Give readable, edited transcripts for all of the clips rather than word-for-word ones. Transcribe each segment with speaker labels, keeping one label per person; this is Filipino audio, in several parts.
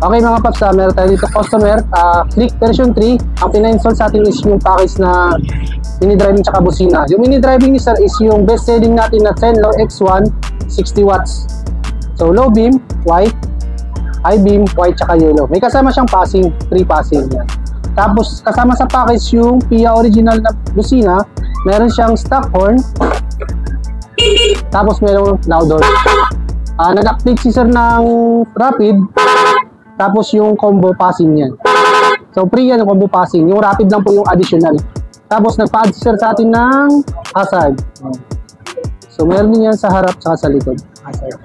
Speaker 1: Okay mga paps, meron tayo dito customer, Click version 3. Ang pina-install sa atin is yung package na mini driving tsaka busina. Yung mini driving ni sir is yung best selling natin na Zenlo X1 60 watts. So low beam, white, high beam, white tsaka yellow. May kasama siyang passing, 3 passing yan. Tapos kasama sa package yung PIA original na busina. Meron siyang stock horn. Tapos meron loud horn. Nag-update si sir ng rapid. Tapos yung combo passing yan. So free yan yung combo passing. Yung rapid lang po yung additional. Tapos nagpa-add si sir sa atin ng hazard. So meron din yan sa harap at sa likod. Hazard.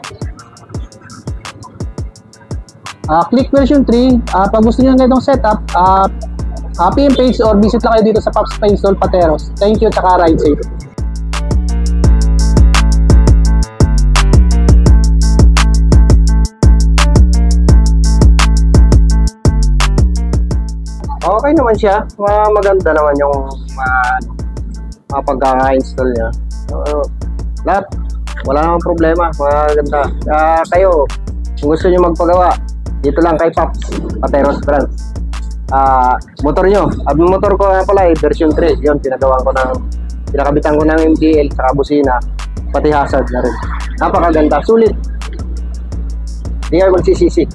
Speaker 1: Click version 3. Pag gusto nyo ng ganitong setup, PM page or visit lang kayo dito sa Pops Pa-Install Pateros. Thank you, tsaka ride safe.
Speaker 2: Okay naman siya. Maganda naman yung pagkaka-install niya. Lahat. Wala namang problema. Maganda. Kayo, kung gusto nyo magpagawa, dito lang kay Pops Pateros Brands. Motor nyo. Ang motor ko nga pala version 3. Yun, pinakabitan ko ng MTL, saka busina, pati hazard na rin. Napakaganda. Sulit. Hindi kayo magsisisi.